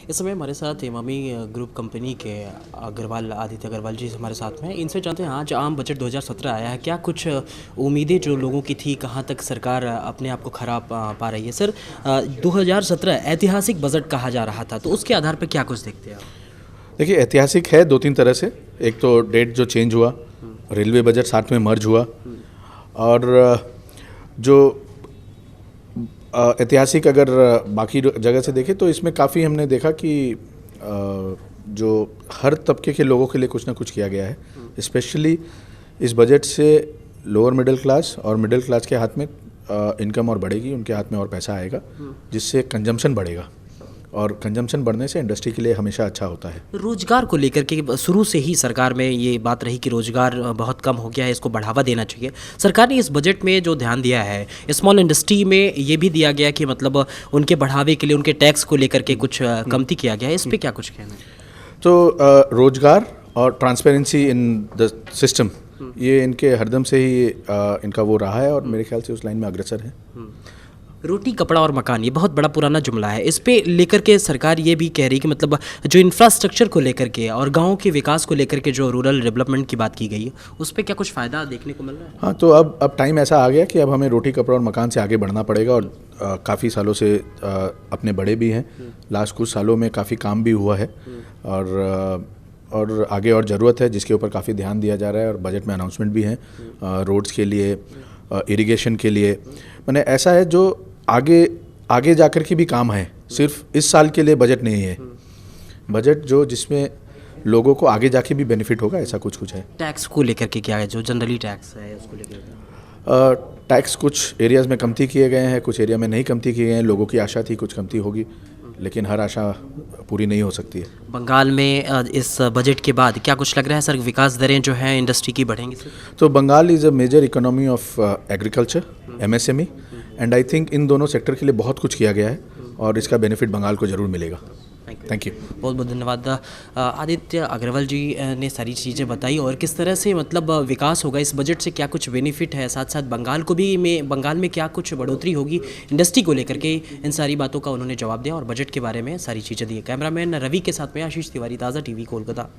इस समय हमारे साथ इमामी ग्रुप कंपनी के अग्रवाल आदित्य अग्रवाल जी हमारे साथ में हैं। इनसे जानते हैं आज आम बजट 2017 आया है, क्या कुछ उम्मीदें जो लोगों की थी कहाँ तक सरकार अपने आप को खराब पा रही है। सर 2017 ऐतिहासिक बजट कहा जा रहा था, तो उसके आधार पर क्या कुछ देखते हैं आप? देखिए, ऐतिहासिक है दो तीन तरह से। एक तो डेट जो चेंज हुआ, रेलवे बजट साथ में मर्ज हुआ, और जो ऐतिहासिक अगर बाकी जगह से देखें तो इसमें काफ़ी हमने देखा कि जो हर तबके के लोगों के लिए कुछ ना कुछ किया गया है। स्पेशली इस बजट से लोअर मिडिल क्लास और मिडिल क्लास के हाथ में इनकम और बढ़ेगी, उनके हाथ में और पैसा आएगा, जिससे कंजम्पशन बढ़ेगा, और कंजम्पशन बढ़ने से इंडस्ट्री के लिए हमेशा अच्छा होता है। रोजगार को लेकर के शुरू से ही सरकार में ये बात रही कि रोजगार बहुत कम हो गया है, इसको बढ़ावा देना चाहिए। सरकार ने इस बजट में जो ध्यान दिया है स्मॉल इंडस्ट्री में, ये भी दिया गया कि मतलब उनके बढ़ावे के लिए उनके टैक्स को लेकर के कुछ कमती किया गया है, इस पर क्या कुछ कहना है? तो रोजगार और ट्रांसपेरेंसी इन द सिस्टम, ये इनके हरदम से ही इनका वो रहा है, और मेरे ख्याल से उस लाइन में अग्रसर है। रोटी कपड़ा और मकान, ये बहुत बड़ा पुराना जुमला है। इस पे लेकर के सरकार ये भी कह रही कि मतलब जो इंफ्रास्ट्रक्चर को लेकर के और गाँव के विकास को लेकर के जो रूरल डेवलपमेंट की बात की गई है, उस पर क्या कुछ फ़ायदा देखने को मिल रहा है? हाँ, तो अब टाइम ऐसा आ गया कि अब हमें रोटी कपड़ा और मकान से आगे बढ़ना पड़ेगा, और काफ़ी सालों से अपने बड़े भी हैं। लास्ट कुछ सालों में काफ़ी काम भी हुआ है, और आगे और ज़रूरत है, जिसके ऊपर काफ़ी ध्यान दिया जा रहा है, और बजट में अनाउंसमेंट भी हैं रोड्स के लिए, इरिगेशन के लिए। मैंने ऐसा है जो आगे जाकर के भी काम है, सिर्फ इस साल के लिए बजट नहीं है। बजट जो जिसमें लोगों को आगे जाके भी बेनिफिट होगा, ऐसा कुछ है। टैक्स को लेकर के क्या है, जो जनरली टैक्स है उसको लेकर? टैक्स कुछ एरियाज़ में कमती किए गए हैं, कुछ एरिया में नहीं कमती किए गए हैं। लोगों की आशा थी कुछ कमती होगी, लेकिन हर आशा पूरी नहीं हो सकती है। बंगाल में इस बजट के बाद क्या कुछ लग रहा है सर, विकास दरें जो हैं इंडस्ट्री की बढ़ेंगी सर? तो Bengal is a major economy of agriculture, MSME, and I think in दोनों सेक्टर के लिए बहुत कुछ किया गया है, और इसका बेनिफिट बंगाल को ज़रूर मिलेगा। Thank you. बहुत बहुत धन्यवाद। आदित्य अग्रवाल जी ने सारी चीज़ें बताई, और किस तरह से मतलब विकास होगा इस बजट से, क्या कुछ बेनिफिट है, साथ साथ बंगाल में क्या कुछ बढ़ोतरी होगी इंडस्ट्री को लेकर के, इन सारी बातों का उन्होंने जवाब दिया और बजट के बारे में सारी चीज़ें दी। कैमरामैन रवि के साथ में आशीष तिवारी, ताज़ा TV, कोलकाता।